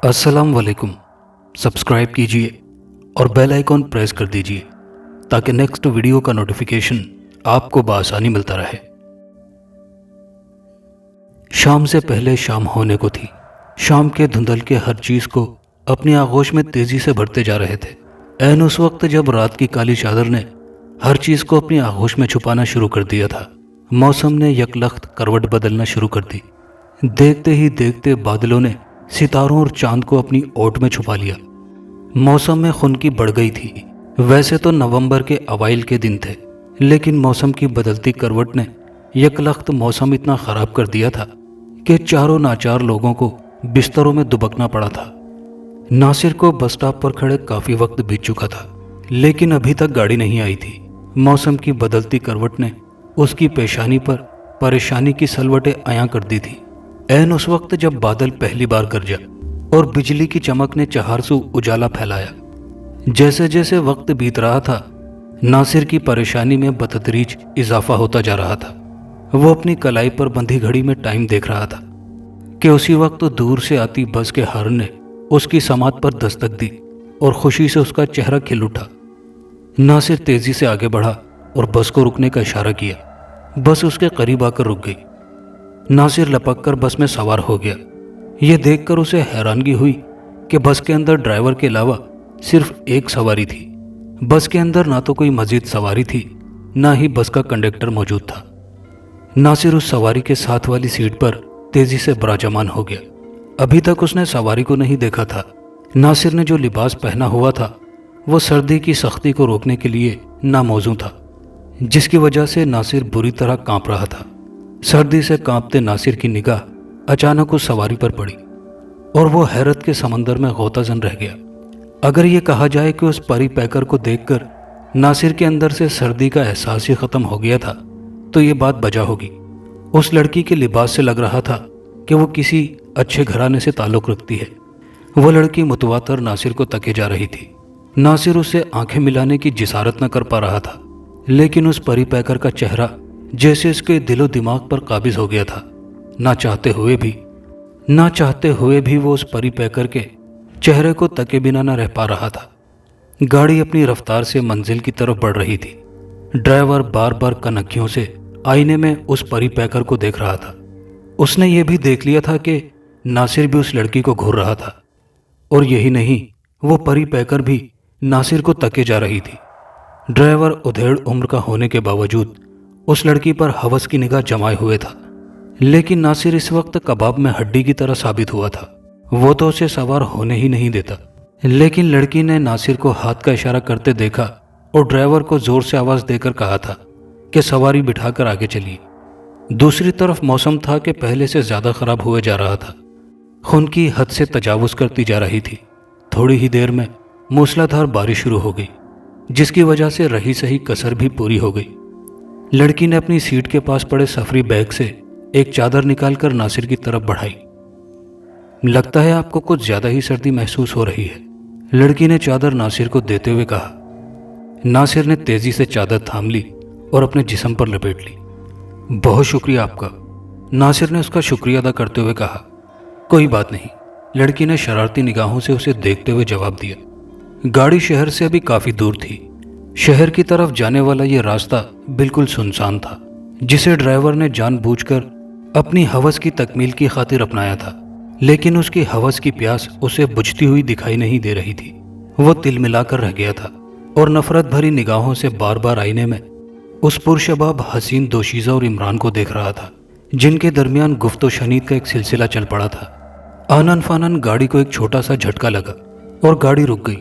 अस्सलाम वालेकुम। सब्सक्राइब कीजिए और बेल आइकॉन प्रेस कर दीजिए ताकि नेक्स्ट वीडियो का नोटिफिकेशन आपको बआसानी मिलता रहे। शाम से पहले शाम होने को थी। शाम के धुंधल के हर चीज़ को अपनी आगोश में तेज़ी से भरते जा रहे थे। ऐन उस वक्त जब रात की काली चादर ने हर चीज़ को अपनी आगोश में छुपाना शुरू कर दिया था, मौसम ने यकलख्त करवट बदलना शुरू कर दी। देखते ही देखते बादलों ने सितारों और चांद को अपनी ओट में छुपा लिया। मौसम में खुनकी बढ़ गई थी। वैसे तो नवंबर के अवाइल के दिन थे, लेकिन मौसम की बदलती करवट ने यकलख्त मौसम इतना ख़राब कर दिया था कि चारों नाचार लोगों को बिस्तरों में दुबकना पड़ा था। नासिर को बस स्टॉप पर खड़े काफ़ी वक्त बीत चुका था, लेकिन अभी तक गाड़ी नहीं आई थी। मौसम की बदलती करवट ने उसकी पेशानी पर परेशानी की सलवटें आया कर दी थी। ऐन उस वक्त जब बादल पहली बार गरजा और बिजली की चमक ने चहारसू उजाला फैलाया। जैसे जैसे वक्त बीत रहा था, नासिर की परेशानी में बतदरीज इजाफा होता जा रहा था। वो अपनी कलाई पर बंधी घड़ी में टाइम देख रहा था कि उसी वक्त दूर से आती बस के हॉर्न ने उसकी समात पर दस्तक दी और खुशी से उसका चेहरा खिल उठा। नासिर तेजी से आगे बढ़ा और बस को रुकने का इशारा किया। बस उसके करीब आकर रुक गई। नासिर लपक कर बस में सवार हो गया। यह देखकर उसे हैरानगी हुई कि बस के अंदर ड्राइवर के अलावा सिर्फ एक सवारी थी। बस के अंदर ना तो कोई मजीद सवारी थी, ना ही बस का कंडक्टर मौजूद था। नासिर उस सवारी के साथ वाली सीट पर तेजी से बराजमान हो गया। अभी तक उसने सवारी को नहीं देखा था। नासिर ने जो लिबास पहना हुआ था वो सर्दी की सख्ती को रोकने के लिए नामौजू था, जिसकी वजह से नासिर बुरी तरह कांप रहा था। सर्दी से कांपते नासिर की निगाह अचानक उस सवारी पर पड़ी और वो हैरत के समंदर में गोताजन रह गया। अगर ये कहा जाए कि उस परी पैकर को देखकर नासिर के अंदर से सर्दी का एहसास ही खत्म हो गया था, तो ये बात बजा होगी। उस लड़की के लिबास से लग रहा था कि वो किसी अच्छे घराने से ताल्लुक़ रखती है। वो लड़की मुतवातर नासिर को तके जा रही थी। नासिर उससे आंखें मिलाने की जिसारत न कर पा रहा था, लेकिन उस परी पैकर का चेहरा जैसे इसके दिलो दिमाग पर काबिज हो गया था। ना चाहते हुए भी वो उस परी पैकर के चेहरे को तके बिना न रह पा रहा था। गाड़ी अपनी रफ्तार से मंजिल की तरफ बढ़ रही थी। ड्राइवर बार बार कनखियों से आईने में उस परी पैकर को देख रहा था। उसने ये भी देख लिया था कि नासिर भी उस लड़की को घूर रहा था, और यही नहीं, वो परी पैकर भी नासिर को तके जा रही थी। ड्राइवर उधेड़ उम्र का होने के बावजूद उस लड़की पर हवस की निगाह जमाए हुए था, लेकिन नासिर इस वक्त कबाब में हड्डी की तरह साबित हुआ था। वो तो उसे सवार होने ही नहीं देता। लेकिन लड़की ने नासिर को हाथ का इशारा करते देखा और ड्राइवर को जोर से आवाज देकर कहा था कि सवारी बिठाकर आगे चलिए। दूसरी तरफ मौसम था कि पहले से ज्यादा खराब हुए जा रहा था। खून की हद से तजावुज करती जा रही थी। थोड़ी ही देर में मूसलाधार बारिश शुरू हो गई, जिसकी वजह से रही सही कसर भी पूरी हो गई। लड़की ने अपनी सीट के पास पड़े सफरी बैग से एक चादर निकालकर नासिर की तरफ बढ़ाई। लगता है आपको कुछ ज्यादा ही सर्दी महसूस हो रही है, लड़की ने चादर नासिर को देते हुए कहा। नासिर ने तेजी से चादर थाम ली और अपने जिस्म पर लपेट ली। बहुत शुक्रिया आपका, नासिर ने उसका शुक्रिया अदा करते हुए कहा। कोई बात नहीं, लड़की ने शरारती निगाहों से उसे देखते हुए जवाब दिया। गाड़ी शहर से अभी काफी दूर थी। शहर की तरफ जाने वाला यह रास्ता बिल्कुल सुनसान था, जिसे ड्राइवर ने जानबूझकर अपनी हवस की तकमील की खातिर अपनाया था। लेकिन उसकी हवस की प्यास उसे बुझती हुई दिखाई नहीं दे रही थी। वो तिलमिलाकर रह गया था और नफरत भरी निगाहों से बार बार आईने में उस पुरशबाब हसीन दोशीज़ा और इमरान को देख रहा था, जिनके दरमियान गुफ्तो शनीद का एक सिलसिला चल पड़ा था। आनन फानन गाड़ी को एक छोटा सा झटका लगा और गाड़ी रुक गई।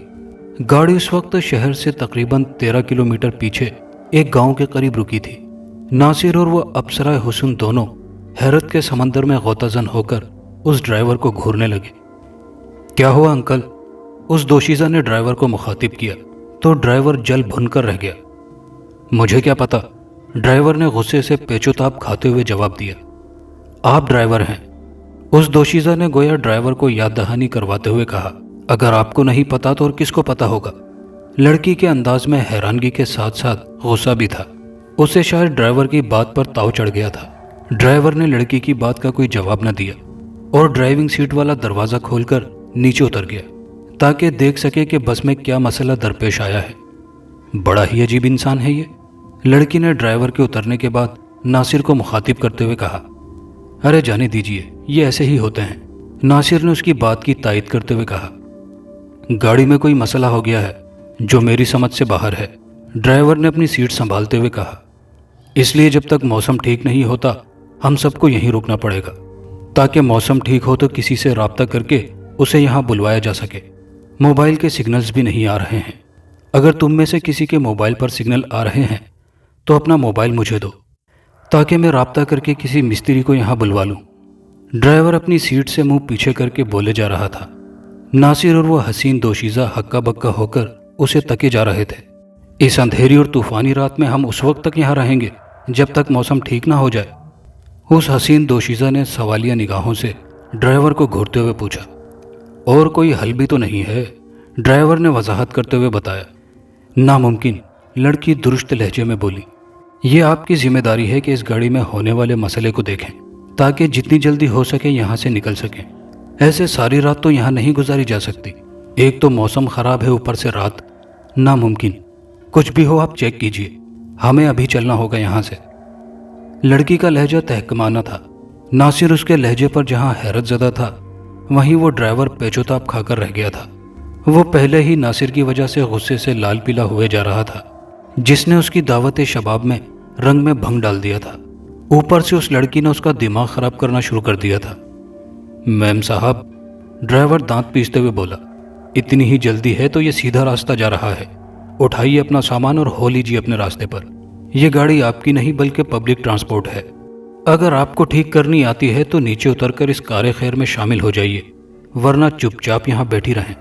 गाड़ी उस वक्त शहर से तकरीबन 13 किलोमीटर पीछे एक गांव के करीब रुकी थी। नासिर और वो अप्सरा हुस्न दोनों हैरत के समंदर में गोताजन होकर उस ड्राइवर को घूरने लगे। क्या हुआ अंकल, उस दोशीज़ा ने ड्राइवर को मुखातिब किया, तो ड्राइवर जल भुनकर रह गया। मुझे क्या पता, ड्राइवर ने गुस्से से पेचोताप खाते हुए जवाब दिया। आप ड्राइवर हैं, उस दोशीज़ा ने गोया ड्राइवर को याद दहानी करवाते हुए कहा। अगर आपको नहीं पता तो और किसको पता होगा। लड़की के अंदाज में हैरानगी के साथ साथ गुस्सा भी था। उसे शायद ड्राइवर की बात पर ताव चढ़ गया था। ड्राइवर ने लड़की की बात का कोई जवाब न दिया और ड्राइविंग सीट वाला दरवाज़ा खोलकर नीचे उतर गया ताकि देख सके कि बस में क्या मसला दरपेश आया है। बड़ा ही अजीब इंसान है ये, लड़की ने ड्राइवर के उतरने के बाद नासिर को मुखातिब करते हुए कहा। अरे जाने दीजिए, ये ऐसे ही होते हैं, नासिर ने उसकी बात की तायद करते हुए कहा। गाड़ी में कोई मसला हो गया है जो मेरी समझ से बाहर है, ड्राइवर ने अपनी सीट संभालते हुए कहा। इसलिए जब तक मौसम ठीक नहीं होता हम सबको यहीं रुकना पड़ेगा, ताकि मौसम ठीक हो तो किसी से राब्ता करके उसे यहाँ बुलवाया जा सके। मोबाइल के सिग्नल्स भी नहीं आ रहे हैं। अगर तुम में से किसी के मोबाइल पर सिग्नल आ रहे हैं तो अपना मोबाइल मुझे दो, ताकि मैं राब्ता करके किसी मिस्त्री को यहाँ बुलवा लूँ। ड्राइवर अपनी सीट से मुंह पीछे करके बोले जा रहा था। नासिर और वो हसीन दोशीज़ा हक्का बक्का होकर उसे तके जा रहे थे। इस अंधेरी और तूफानी रात में हम उस वक्त तक यहाँ रहेंगे जब तक मौसम ठीक ना हो जाए, उस हसीन दोशीज़ा ने सवालिया निगाहों से ड्राइवर को घूरते हुए पूछा। और कोई हल भी तो नहीं है, ड्राइवर ने वजाहत करते हुए बताया। नामुमकिन, लड़की दुरुस्त लहजे में बोली। ये आपकी जिम्मेदारी है कि इस गाड़ी में होने वाले मसले को देखें, ताकि जितनी जल्दी हो सके यहाँ से निकल सकें। ऐसे सारी रात तो यहाँ नहीं गुजारी जा सकती। एक तो मौसम ख़राब है, ऊपर से रात। नामुमकिन, कुछ भी हो आप चेक कीजिए, हमें अभी चलना होगा यहाँ से। लड़की का लहजा तहकमाना था। नासिर उसके लहजे पर जहाँ हैरत ज़दा था, वहीं वो ड्राइवर पेचोताप खाकर रह गया था। वो पहले ही नासिर की वजह से गुस्से से लाल पीला हुए जा रहा था, जिसने उसकी दावत शबाब में रंग में भंग डाल दिया था। ऊपर से उस लड़की ने उसका दिमाग खराब करना शुरू कर दिया था। मैम साहब, ड्राइवर दांत पीसते हुए बोला, इतनी ही जल्दी है तो ये सीधा रास्ता जा रहा है। उठाइए अपना सामान और हो लीजिए अपने रास्ते पर। यह गाड़ी आपकी नहीं बल्कि पब्लिक ट्रांसपोर्ट है। अगर आपको ठीक करनी आती है तो नीचे उतरकर इस कारे खैर में शामिल हो जाइए, वरना चुपचाप यहाँ बैठी रहें।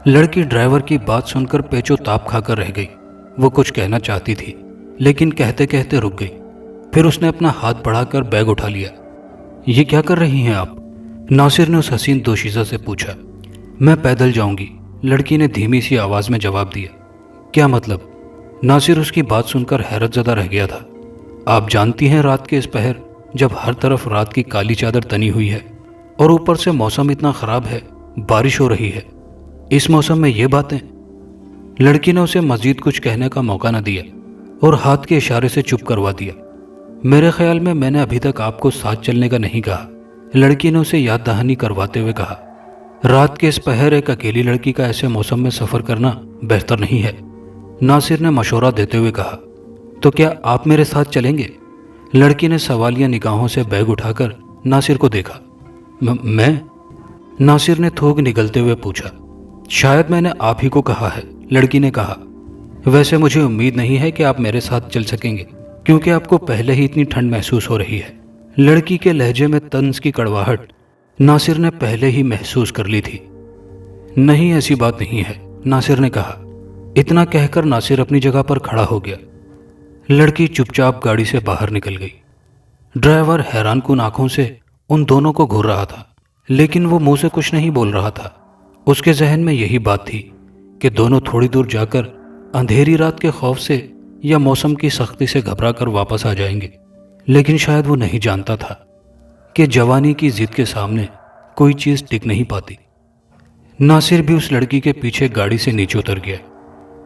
लड़की ड्राइवर की बात सुनकर पेचो ताप खाकर रह गई। वो कुछ कहना चाहती थी, लेकिन कहते कहते रुक गई। फिर उसने अपना हाथ बढ़ाकर बैग उठा लिया। ये क्या कर रही हैं आप? नासिर ने उस हसीन दोशीज़ा से पूछा। मैं पैदल जाऊंगी, लड़की ने धीमी सी आवाज़ में जवाब दिया। क्या मतलब? नासिर उसकी बात सुनकर हैरत ज़दा रह गया था। आप जानती हैं, रात के इस पहर जब हर तरफ रात की काली चादर तनी हुई है और ऊपर से मौसम इतना ख़राब है, बारिश हो रही है, इस मौसम में ये बातें? लड़की ने उसे मज़ीद कुछ कहने का मौका न दिया और हाथ के इशारे से चुप करवा दिया। मेरे ख्याल में मैंने अभी तक आपको साथ चलने का नहीं कहा, लड़की ने उसे याद दहानी करवाते हुए कहा। रात के इस पहर एक अकेली लड़की का ऐसे मौसम में सफ़र करना बेहतर नहीं है, नासिर ने मशवरा देते हुए कहा। तो क्या आप मेरे साथ चलेंगे? लड़की ने सवालिया निगाहों से बैग उठाकर नासिर को देखा। मैं? नासिर ने थूक निगलते हुए पूछा। शायद मैंने आप ही को कहा है, लड़की ने कहा। वैसे मुझे उम्मीद नहीं है कि आप मेरे साथ चल सकेंगे, क्योंकि आपको पहले ही इतनी ठंड महसूस हो रही है। लड़की के लहजे में तंज की कड़वाहट नासिर ने पहले ही महसूस कर ली थी। नहीं, ऐसी बात नहीं है, नासिर ने कहा। इतना कहकर नासिर अपनी जगह पर खड़ा हो गया। लड़की चुपचाप गाड़ी से बाहर निकल गई। ड्राइवर हैरानकुन आंखों से उन दोनों को घूर रहा था, लेकिन वो मुंह से कुछ नहीं बोल रहा था। उसके जहन में यही बात थी कि दोनों थोड़ी दूर जाकर अंधेरी रात के खौफ से या मौसम की सख्ती से घबरा कर वापस आ जाएंगे। लेकिन शायद वो नहीं जानता था कि जवानी की जिद के सामने कोई चीज़ टिक नहीं पाती। नासिर भी उस लड़की के पीछे गाड़ी से नीचे उतर गया।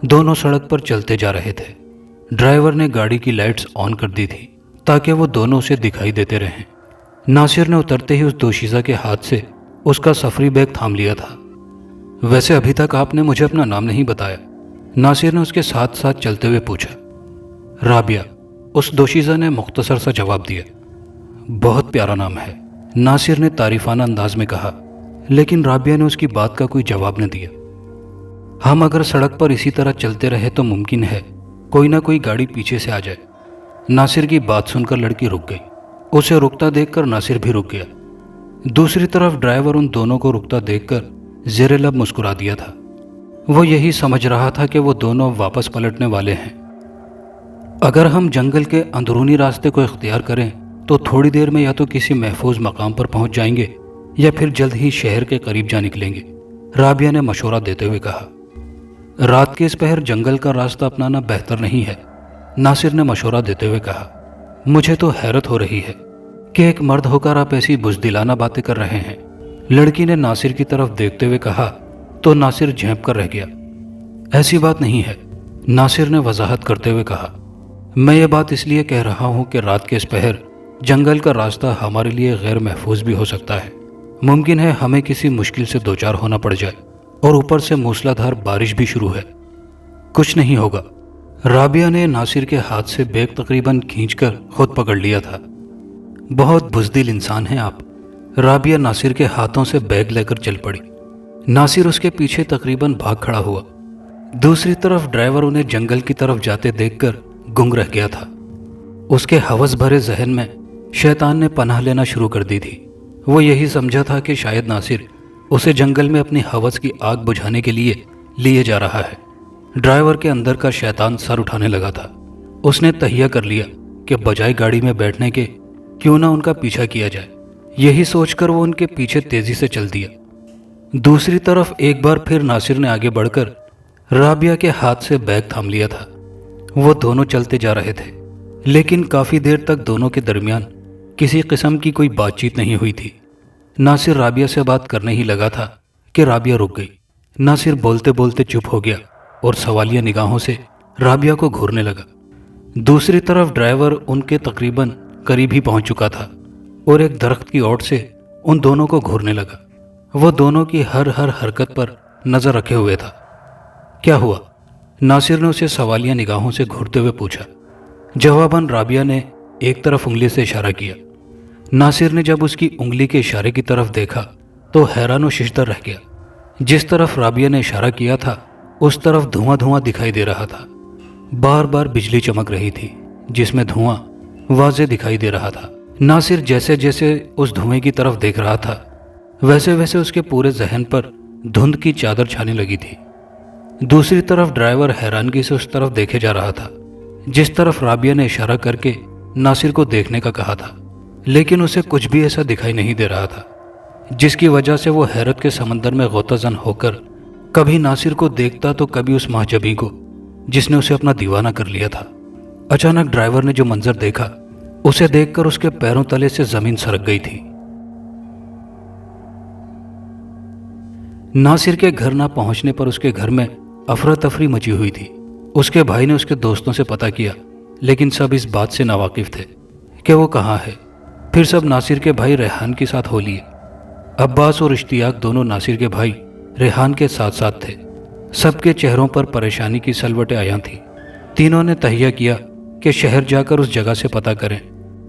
दोनों सड़क पर चलते जा रहे थे। ड्राइवर ने गाड़ी की लाइट्स ऑन कर दी थी ताकि वो दोनों उसे दिखाई देते रहें। नासिर ने उतरते ही उस दोशीज़ा के हाथ से उसका सफरी बैग थाम लिया था। वैसे अभी तक आपने मुझे अपना नाम नहीं बताया, नासिर ने उसके साथ साथ चलते हुए पूछा। राबिया, उस दोशीज़ा ने मुख्तसर सा जवाब दिया। बहुत प्यारा नाम है, नासिर ने तारीफाना अंदाज में कहा, लेकिन राबिया ने उसकी बात का कोई जवाब न दिया। हम अगर सड़क पर इसी तरह चलते रहे तो मुमकिन है कोई ना कोई गाड़ी पीछे से आ जाए। नासिर की बात सुनकर लड़की रुक गई। उसे रुकता देखकर नासिर भी रुक गया। दूसरी तरफ ड्राइवर उन दोनों को रुकता देखकर ज़ेरे लब मुस्कुरा दिया था। वो यही समझ रहा था कि वो दोनों वापस पलटने वाले हैं। अगर हम जंगल के अंदरूनी रास्ते को इख्तियार करें तो थोड़ी देर में या तो किसी महफूज मकाम पर पहुंच जाएंगे या फिर जल्द ही शहर के करीब जा निकलेंगे, राबिया ने मशवरा देते हुए कहा। रात के इस पहर जंगल का रास्ता अपनाना बेहतर नहीं है, नासिर ने मशवरा देते हुए कहा। मुझे तो हैरत हो रही है कि एक मर्द होकर आप ऐसी बुज़दिलाना बातें कर रहे हैं। लड़की ने नासिर की तरफ देखते हुए कहा तो नासिर झेंप कर रह गया। ऐसी बात नहीं है, नासिर ने वजाहत करते हुए कहा। मैं ये बात इसलिए कह रहा हूँ कि रात के इस पहर जंगल का रास्ता हमारे लिए गैर महफूज भी हो सकता है। मुमकिन है हमें किसी मुश्किल से दो चार होना पड़ जाए, और ऊपर से मूसलाधार बारिश भी शुरू है। कुछ नहीं होगा। राबिया ने नासिर के हाथ से बैग तकरीबन खींचकर खुद पकड़ लिया था। बहुत बुज़दिल इंसान हैं आप। राबिया नासिर के हाथों से बैग लेकर चल पड़ी। नासिर उसके पीछे तकरीबन भाग खड़ा हुआ। दूसरी तरफ ड्राइवर उन्हें जंगल की तरफ जाते देखकर गुंग रह गया था। उसके हवस भरे जहन में शैतान ने पनाह लेना शुरू कर दी थी। वो यही समझा था कि शायद नासिर उसे जंगल में अपनी हवस की आग बुझाने के लिए जा रहा है। ड्राइवर के अंदर का शैतान सर उठाने लगा था। उसने तहिया कर लिया कि बजाय गाड़ी में बैठने के क्यों ना उनका पीछा किया जाए। यही सोचकर वो उनके पीछे तेजी से चल दिया। दूसरी तरफ एक बार फिर नासिर ने आगे बढ़कर राबिया के हाथ से बैग थाम लिया था। वो दोनों चलते जा रहे थे, लेकिन काफी देर तक दोनों के दरमियान किसी किस्म की कोई बातचीत नहीं हुई थी। नासिर राबिया से बात करने ही लगा था कि राबिया रुक गई। नासिर बोलते बोलते चुप हो गया और सवालिया निगाहों से राबिया को घूरने लगा। दूसरी तरफ ड्राइवर उनके तकरीबन करीब ही पहुंच चुका था और एक दरख्त की ओट से उन दोनों को घूरने लगा। वो दोनों की हर हरकत पर नजर रखे हुए था। क्या हुआ? नासिर ने उसे सवालिया निगाहों से घूरते हुए पूछा। जवाबन राबिया ने एक तरफ उंगली से इशारा किया। नासिर ने जब उसकी उंगली के इशारे की तरफ देखा तो हैरान व शिशदर रह गया। जिस तरफ राबिया ने इशारा किया था उस तरफ धुआं धुआं दिखाई दे रहा था। बार बार बिजली चमक रही थी जिसमें धुआं वाज़े दिखाई दे रहा था। नासिर जैसे जैसे उस धुएं की तरफ देख रहा था वैसे वैसे उसके पूरे जहन पर धुंध की चादर छाने लगी थी। दूसरी तरफ ड्राइवर हैरानगी से उस तरफ देखे जा रहा था जिस तरफ राबिया ने इशारा करके नासिर को देखने का कहा था, लेकिन उसे कुछ भी ऐसा दिखाई नहीं दे रहा था, जिसकी वजह से वो हैरत के समंदर में गोताजन होकर कभी नासिर को देखता तो कभी उस महजबी को जिसने उसे अपना दीवाना कर लिया था। अचानक ड्राइवर ने जो मंजर देखा उसे देखकर उसके पैरों तले से जमीन सरक गई थी। नासिर के घर ना पहुंचने पर उसके घर में अफरा तफरी मची हुई थी। उसके भाई ने उसके दोस्तों से पता किया, लेकिन सब इस बात से नावाकिफ थे कि वो कहाँ है। फिर सब नासिर के भाई रेहान के साथ हो लिए। अब्बास और इश्तियाक दोनों नासिर के भाई रेहान के साथ साथ थे। सबके चेहरों पर परेशानी की सलवटें आया थी। तीनों ने तहिया किया कि शहर जाकर उस जगह से पता करें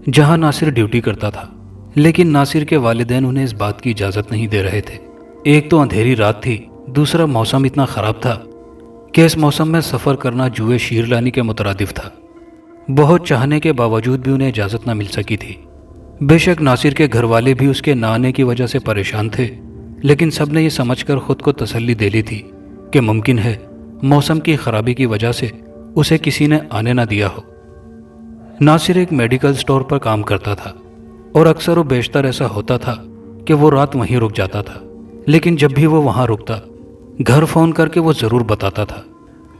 जहां नासिर ड्यूटी करता था, लेकिन नासिर के वालिदैन उन्हें इस बात की इजाज़त नहीं दे रहे थे। एक तो अंधेरी रात थी, दूसरा मौसम इतना ख़राब था कि इस मौसम में सफ़र करना जुए शीर लानी के मुतरादिफ था। बहुत चाहने के बावजूद भी उन्हें इजाज़त न मिल सकी थी। बेशक नासिर के घर वाले भी उसके न आने की वजह से परेशान थे, लेकिन सब ने यह समझकर खुद को तसल्ली दे ली थी कि मुमकिन है मौसम की खराबी की वजह से उसे किसी ने आने ना दिया हो। नासिर एक मेडिकल स्टोर पर काम करता था और अक्सर व बेशतर ऐसा होता था कि वो रात वहीं रुक जाता था, लेकिन जब भी वो वहाँ रुकता घर फ़ोन करके वो ज़रूर बताता था।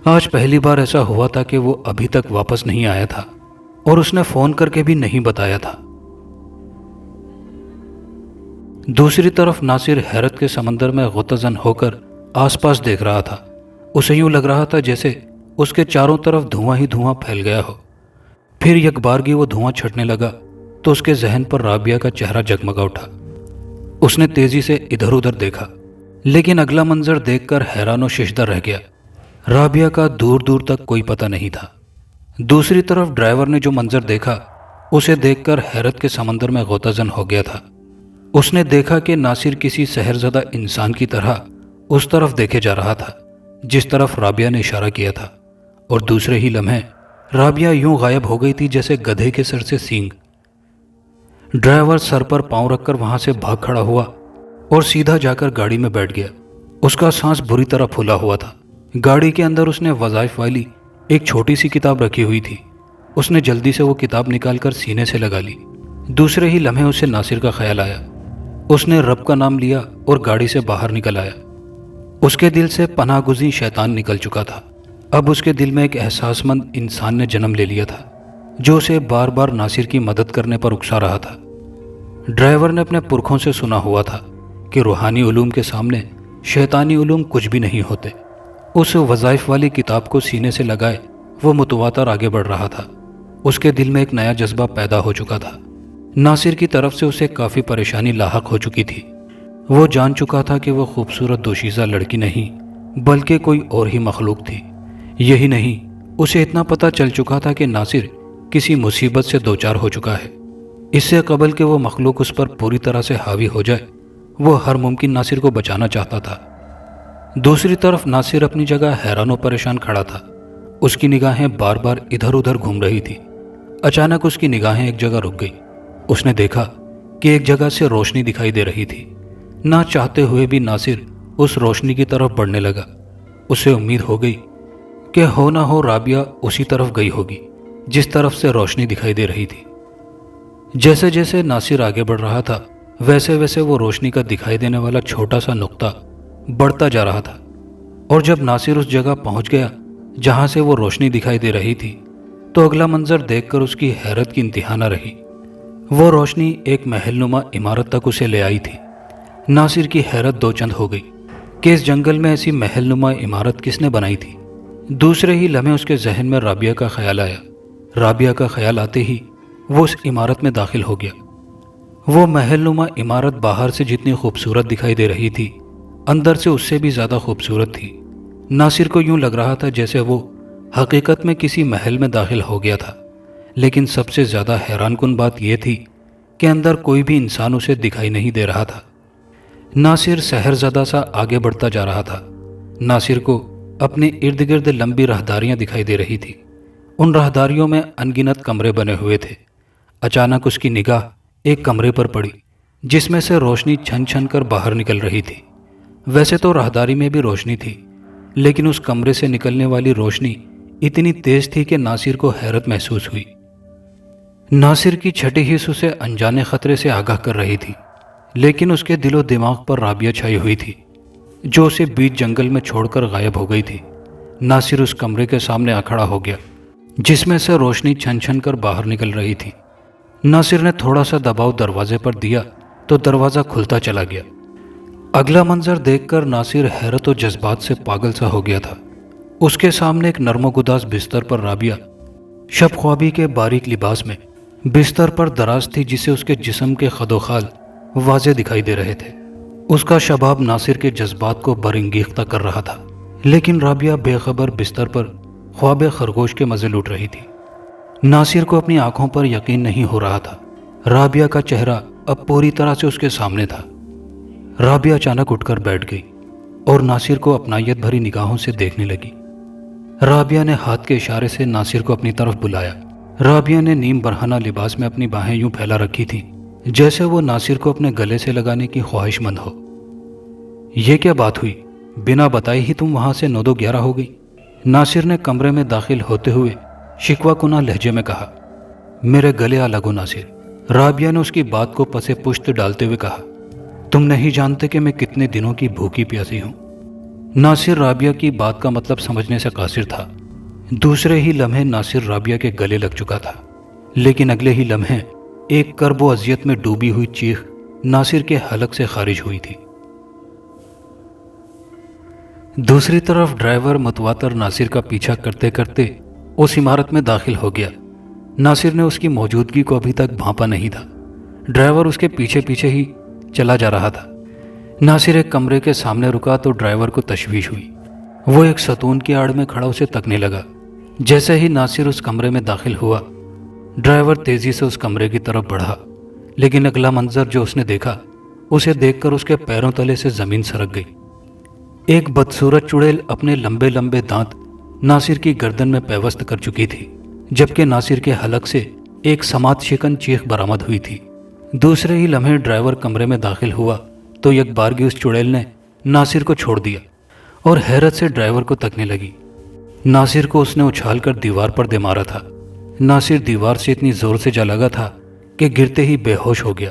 आज पहली बार ऐसा हुआ था कि वो अभी तक वापस नहीं आया था और उसने फ़ोन करके भी नहीं बताया था। दूसरी तरफ नासिर हैरत के समंदर में गुतज़न होकर आसपास देख रहा था। उसे यूं लग रहा था जैसे उसके चारों तरफ धुआं ही धुआं फैल गया हो। फिर यकबारगी वो धुआं छटने लगा तो उसके जहन पर राबिया का चेहरा जगमगा उठा। उसने तेजी से इधर उधर देखा, लेकिन अगला मंजर देखकर हैरान और शिशदा रह गया। राबिया का दूर दूर तक कोई पता नहीं था। दूसरी तरफ ड्राइवर ने जो मंजर देखा उसे देखकर हैरत के समंदर में गोताजन हो गया था। उसने देखा कि नासिर किसी सहरज़दा इंसान की तरह उस तरफ देखे जा रहा था जिस तरफ राबिया ने इशारा किया था, और दूसरे ही लम्हे राबिया यूं गायब हो गई थी जैसे गधे के सर से सींग। ड्राइवर सर पर पांव रखकर वहां से भाग खड़ा हुआ और सीधा जाकर गाड़ी में बैठ गया। उसका सांस बुरी तरह फूला हुआ था। गाड़ी के अंदर उसने वज़ाइफ वाली एक छोटी सी किताब रखी हुई थी। उसने जल्दी से वो किताब निकालकर सीने से लगा ली। दूसरे ही लम्हे उसे नासिर का ख्याल आया। उसने रब का नाम लिया और गाड़ी से बाहर निकल आया। उसके दिल से पनाहगुज़ी शैतान निकल चुका था। अब उसके दिल में एक एहसासमंद इंसान ने जन्म ले लिया था जो उसे बार बार नासिर की मदद करने पर उकसा रहा था। ड्राइवर ने अपने पुरखों से सुना हुआ था کہ روحانی علوم کے سامنے شیطانی علوم کچھ بھی نہیں ہوتے۔ اس وظائف والی کتاب کو سینے سے لگائے وہ متواتر آگے بڑھ رہا تھا۔ اس کے دل میں ایک نیا جذبہ پیدا ہو چکا تھا۔ ناصر کی طرف سے اسے کافی پریشانی لاحق ہو چکی تھی۔ وہ جان چکا تھا کہ وہ خوبصورت دوشیزہ لڑکی نہیں بلکہ کوئی اور ہی مخلوق تھی۔ یہی نہیں، اسے اتنا پتہ چل چکا تھا کہ ناصر کسی مصیبت سے دوچار ہو چکا ہے۔ اس سے قبل کہ وہ مخلوق اس پر پوری طرح سے حاوی ہو جائے، وہ ہر ممکن ناصر کو بچانا چاہتا تھا۔ دوسری طرف ناصر اپنی جگہ حیران و پریشان کھڑا تھا۔ اس کی نگاہیں بار بار ادھر ادھر گھوم رہی تھی۔ اچانک اس کی نگاہیں ایک جگہ رک گئی۔ اس نے دیکھا کہ ایک جگہ سے روشنی دکھائی دے رہی تھی۔ نہ چاہتے ہوئے بھی ناصر اس روشنی کی طرف بڑھنے لگا۔ اسے امید ہو گئی کہ ہو نہ ہو رابعہ اسی طرف گئی ہوگی جس طرف سے روشنی دکھائی دے رہی تھی۔ جیسے جیسے ناصر آگے بڑھ رہا تھا ویسے ویسے وہ روشنی کا دکھائی دینے والا چھوٹا سا نقطہ بڑھتا جا رہا تھا، اور جب ناصر اس جگہ پہنچ گیا جہاں سے وہ روشنی دکھائی دے رہی تھی تو اگلا منظر دیکھ کر اس کی حیرت کی انتہا نہ رہی۔ وہ روشنی ایک محل نما عمارت تک اسے لے آئی تھی۔ ناصر کی حیرت دو چند ہو گئی کہ اس جنگل میں ایسی محل نما عمارت کس نے بنائی تھی۔ دوسرے ہی لمحے اس کے ذہن میں رابعہ کا خیال آیا۔ رابعہ کا خیال آتے ہی وہ اس عمارت میں داخل ہو گیا۔ وہ محل نما عمارت باہر سے جتنی خوبصورت دکھائی دے رہی تھی، اندر سے اس سے بھی زیادہ خوبصورت تھی۔ ناصر کو یوں لگ رہا تھا جیسے وہ حقیقت میں کسی محل میں داخل ہو گیا تھا، لیکن سب سے زیادہ حیران کن بات یہ تھی کہ اندر کوئی بھی انسان اسے دکھائی نہیں دے رہا تھا۔ ناصر سحر زدہ سا آگے بڑھتا جا رہا تھا۔ ناصر کو اپنے ارد گرد لمبی راہداریاں دکھائی دے رہی تھی۔ ان راہداریوں میں انگنت کمرے بنے ہوئے تھے۔ اچانک اس کی نگاہ ایک کمرے پر پڑی جس میں سے روشنی چھن چھن کر باہر نکل رہی تھی۔ ویسے تو راہداری میں بھی روشنی تھی، لیکن اس کمرے سے نکلنے والی روشنی اتنی تیز تھی کہ ناصر کو حیرت محسوس ہوئی۔ ناصر کی چھٹی حس اسے انجانے خطرے سے آگاہ کر رہی تھی، لیکن اس کے دل و دماغ پر رابعہ چھائی ہوئی تھی جو اسے بیچ جنگل میں چھوڑ کر غائب ہو گئی تھی۔ ناصر اس کمرے کے سامنے آ کھڑا ہو گیا جس میں سے روشنی چھن چھن کر باہر نکل رہی تھی۔ ناصر نے تھوڑا سا دباؤ دروازے پر دیا تو دروازہ کھلتا چلا گیا۔ اگلا منظر دیکھ کر ناصر حیرت و جذبات سے پاگل سا ہو گیا تھا۔ اس کے سامنے ایک نرم و گداز بستر پر رابعہ شب خوابی کے باریک لباس میں بستر پر دراز تھی، جسے اس کے جسم کے خد و خال واضح دکھائی دے رہے تھے۔ اس کا شباب ناصر کے جذبات کو برانگیختہ کر رہا تھا، لیکن رابعہ بے خبر بستر پر خواب خرگوش کے مزے لوٹ رہی تھی۔ ناصر کو اپنی آنکھوں پر یقین نہیں ہو رہا تھا۔ رابعہ کا چہرہ اب پوری طرح سے اس کے سامنے تھا۔ رابعہ اچانک اٹھ کر بیٹھ گئی اور ناصر کو اپنائیت بھری نگاہوں سے دیکھنے لگی۔ رابعہ نے ہاتھ کے اشارے سے ناصر کو اپنی طرف بلایا۔ رابعہ نے نیم برہنہ لباس میں اپنی باہیں یوں پھیلا رکھی تھی جیسے وہ ناصر کو اپنے گلے سے لگانے کی خواہش مند ہو۔ یہ کیا بات ہوئی؟ بنا بتائے ہی تم وہاں سے 9-2-11 ہو گئی؟ ناصر نے کمرے میں داخل ہوتے ہوئے شکوہ کناں لہجے میں کہا۔ میرے گلے آ لگو ناصر، رابعہ نے اس کی بات کو پسے پشت ڈالتے ہوئے کہا۔ تم نہیں جانتے کہ میں کتنے دنوں کی بھوکی پیاسی ہوں۔ ناصر رابعہ کی بات کا مطلب سمجھنے سے قاصر تھا۔ دوسرے ہی لمحے ناصر رابعہ کے گلے لگ چکا تھا، لیکن اگلے ہی لمحے ایک کرب و اذیت میں ڈوبی ہوئی چیخ ناصر کے حلق سے خارج ہوئی تھی۔ دوسری طرف ڈرائیور متواتر ناصر کا پیچھا کرتے کرتے اس عمارت میں داخل ہو گیا۔ ناصر نے اس کی موجودگی کو ابھی تک بھانپا نہیں تھا۔ ڈرائیور اس کے پیچھے پیچھے ہی چلا جا رہا تھا۔ ناصر ایک کمرے کے سامنے رکا تو ڈرائیور کو تشویش ہوئی۔ وہ ایک ستون کی آڑ میں کھڑا اسے تکنے لگا۔ جیسے ہی ناصر اس کمرے میں داخل ہوا، ڈرائیور تیزی سے اس کمرے کی طرف بڑھا، لیکن اگلا منظر جو اس نے دیکھا اسے دیکھ کر اس کے پیروں تلے سے زمین سرک گئی۔ ایک بدصورت چڑیل اپنے لمبے لمبے دانت ناصر کی گردن میں پیوست کر چکی تھی، جبکہ ناصر کے حلق سے ایک سماعت شکن چیخ برآمد ہوئی تھی۔ دوسرے ہی لمحے ڈرائیور کمرے میں داخل ہوا تو یک بارگی اس چڑیل نے ناصر کو چھوڑ دیا اور حیرت سے ڈرائیور کو تکنے لگی۔ ناصر کو اس نے اچھال کر دیوار پر دے مارا تھا۔ ناصر دیوار سے اتنی زور سے جا لگا تھا کہ گرتے ہی بے ہوش ہو گیا۔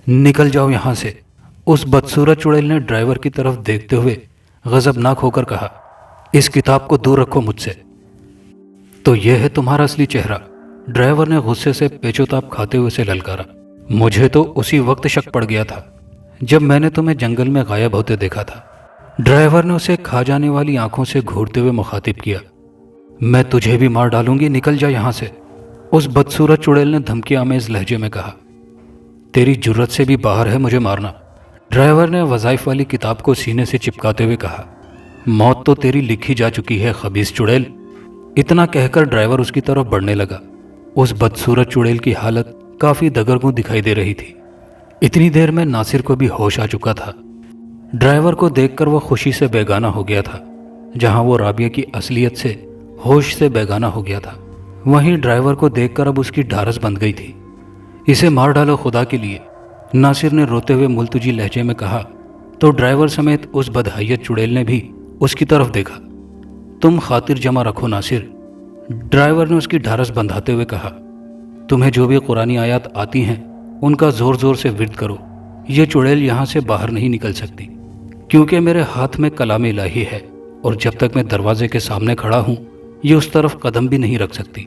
نکل جاؤ یہاں سے، اس بدصورت چڑیل نے ڈرائیور کی طرف دیکھتے ہوئے غضبناک ہو کر کہا۔ اس کتاب کو دور رکھو مجھ سے۔ تو یہ ہے تمہارا اصلی چہرہ؟ ڈرائیور نے غصے سے پیچو تاپ کھاتے ہوئے اسے للکارا۔ مجھے تو اسی وقت شک پڑ گیا تھا، जब मैंने तुम्हें जंगल में गायब होते देखा था। ड्राइवर ने उसे खा जाने वाली आंखों से घूरते हुए मुखातिब किया। मैं तुझे भी मार डालूंगी, निकल जा यहां से, उस बदसूरत चुड़ैल ने धमकी आमेज लहजे में कहा। तेरी जुर्रत से भी बाहर है मुझे मारना, ड्राइवर ने वज़ाइफ वाली किताब को सीने से चिपकाते हुए कहा। मौत तो तेरी लिखी जा चुकी है खबीस चुड़ैल। इतना कहकर ड्राइवर उसकी तरफ बढ़ने लगा। उस बदसूरत चुड़ैल की हालत काफ़ी दगरगूं दिखाई दे रही थी। इतनी देर में नासिर को भी होश आ चुका था। ड्राइवर को देखकर वो खुशी से बेगाना हो गया था। जहां वो राबिया की असलियत से होश से बेगाना हो गया था, वहीं ड्राइवर को देखकर अब उसकी ढारस बंध गई थी। इसे मार डालो खुदा के लिए, नासिर ने रोते हुए मुल्तजी लहजे में कहा। तो ड्राइवर समेत उस बदहैयत चुड़ैल ने भी उसकी तरफ देखा। तुम खातिर जमा रखो नासिर, ड्राइवर ने उसकी ढारस बंधाते हुए कहा। तुम्हें जो भी कुरानी आयात आती हैं उनका जोर जोर से विर्द करो। ये चुड़ैल यहाँ से बाहर नहीं निकल सकती, क्योंकि मेरे हाथ में कलाम इलाही है और जब तक मैं दरवाजे के सामने खड़ा हूँ ये उस तरफ कदम भी नहीं रख सकती।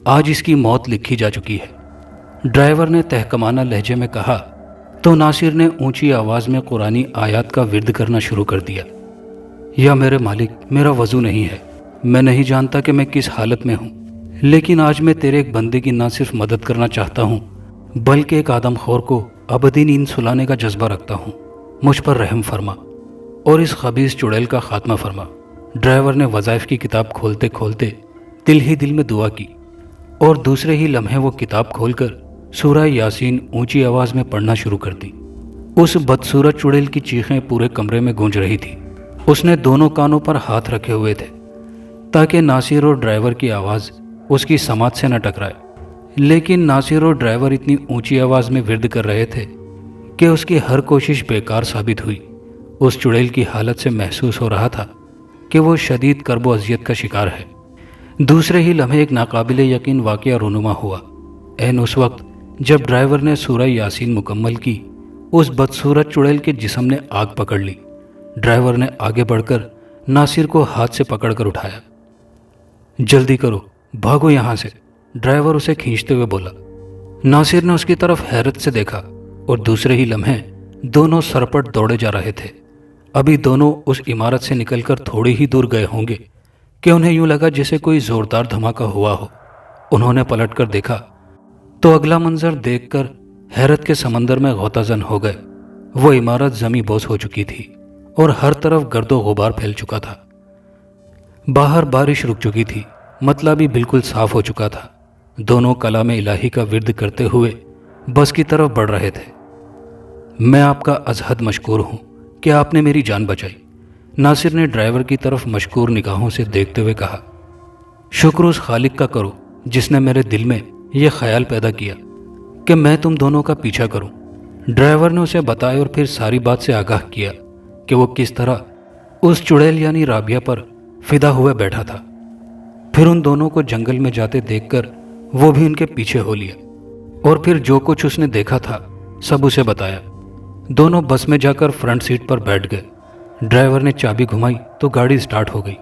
आज इसकी मौत लिखी जा चुकी है, ड्राइवर ने तहकमाना लहजे में कहा। तो नासिर ने ऊंची आवाज़ में कुरानी आयात का विर्द करना शुरू कर दिया। या मेरे मालिक, मेरा वजू नहीं है, मैं नहीं जानता कि मैं किस हालत में हूँ, लेकिन आज मैं तेरे एक बंदे की ना सिर्फ मदद करना चाहता हूँ बल्कि एक आदमखोर को अबदी नींद सुलाने का जज्बा रखता हूँ। मुझ पर रहम फरमा और इस खबीस चुड़ैल का खात्मा फरमा। ड्राइवर ने वज़ाइफ की किताब खोलते खोलते दिल ही दिल में दुआ की और दूसरे ही लम्हे वो किताब खोलकर सूरह यासीन ऊंची आवाज़ में पढ़ना शुरू कर दी। उस बदसूरत चुड़ैल की चीखें पूरे कमरे में गूंज रही थी। उसने दोनों कानों पर हाथ रखे हुए थे ताकि नासिर और ड्राइवर की आवाज़ उसकी समात से न टकराए, लेकिन नासिर और ड्राइवर इतनी ऊंची आवाज़ में विर्द कर रहे थे कि उसकी हर कोशिश बेकार साबित हुई। उस चुड़ैल की हालत से महसूस हो रहा था कि वो शदीद कर्ब व अज़ियत का शिकार है। दूसरे ही लम्हे एक नाकाबिल यकीन वाक़या रूनुमा हुआ। ऐन उस वक्त जब ड्राइवर ने सूरह यासीन मुकम्मल की, उस बदसूरत चुड़ैल के जिस्म ने आग पकड़ ली। ड्राइवर ने आगे बढ़कर नासिर को हाथ से पकड़कर उठाया। जल्दी करो, भागो यहाँ से, ड्राइवर उसे खींचते हुए बोला। नासिर ने उसकी तरफ हैरत से देखा और दूसरे ही लम्हे दोनों सरपट दौड़े जा रहे थे। अभी दोनों उस इमारत से निकलकर थोड़ी ही दूर गए होंगे कि उन्हें यूं लगा जैसे कोई जोरदार धमाका हुआ हो। उन्होंने पलटकर देखा तो अगला मंजर देखकर हैरत के समंदर में गौताजन हो गए। वो इमारत जमी बोस हो चुकी थी और हर तरफ गर्दो गुबार फैल चुका था। बाहर बारिश रुक चुकी थी, मतलब भी बिल्कुल साफ हो चुका था। दोनों कलाम इलाही का विर्द करते हुए बस की तरफ बढ़ रहे थे। मैं आपका अजहद मशकूर हूँ कि आपने मेरी जान बचाई, नासिर ने ड्राइवर की तरफ मशकूर निगाहों से देखते हुए कहा। शुक्र उस खालिक का करो जिसने मेरे दिल में यह ख्याल पैदा किया कि मैं तुम दोनों का पीछा करूं। ड्राइवर ने उसे बताया और फिर सारी बात से आगाह किया कि वो किस तरह उस चुड़ैल यानी राबिया पर फिदा हुए बैठा था। फिर उन दोनों को जंगल में जाते देखकर वो भी उनके पीछे हो लिया और फिर जो कुछ उसने देखा था सब उसे बताया। दोनों बस में जाकर फ्रंट सीट पर बैठ गए। ड्राइवर ने चाबी घुमाई तो गाड़ी स्टार्ट हो गई।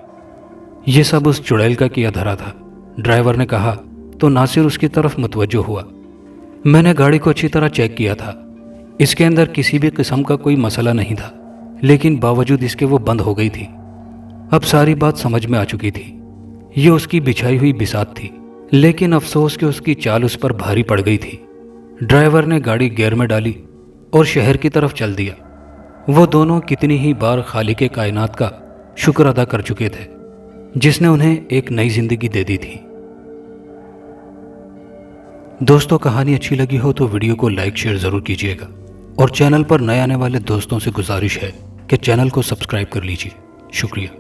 ये सब उस चुड़ैल का किया धरा था, ड्राइवर ने कहा तो नासिर उसकी तरफ मुतवज्जो हुआ। मैंने गाड़ी को अच्छी तरह चेक किया था, इसके अंदर किसी भी किस्म का कोई मसला नहीं था, लेकिन बावजूद इसके वो बंद हो गई थी। अब सारी बात समझ में आ चुकी थी। ये उसकी बिछाई हुई बिसात थी, लेकिन अफसोस कि उसकी चाल उस पर भारी पड़ गई थी। ड्राइवर ने गाड़ी गियर में डाली और शहर की तरफ चल दिया। वो दोनों कितनी ही बार खालिक कायनात का शुक्र अदा कर चुके थे जिसने उन्हें एक नई जिंदगी दे दी थी। दोस्तों, कहानी अच्छी लगी हो तो वीडियो को लाइक शेयर ज़रूर कीजिएगा और चैनल पर नए आने वाले दोस्तों से गुजारिश है कि चैनल को सब्सक्राइब कर लीजिए। शुक्रिया।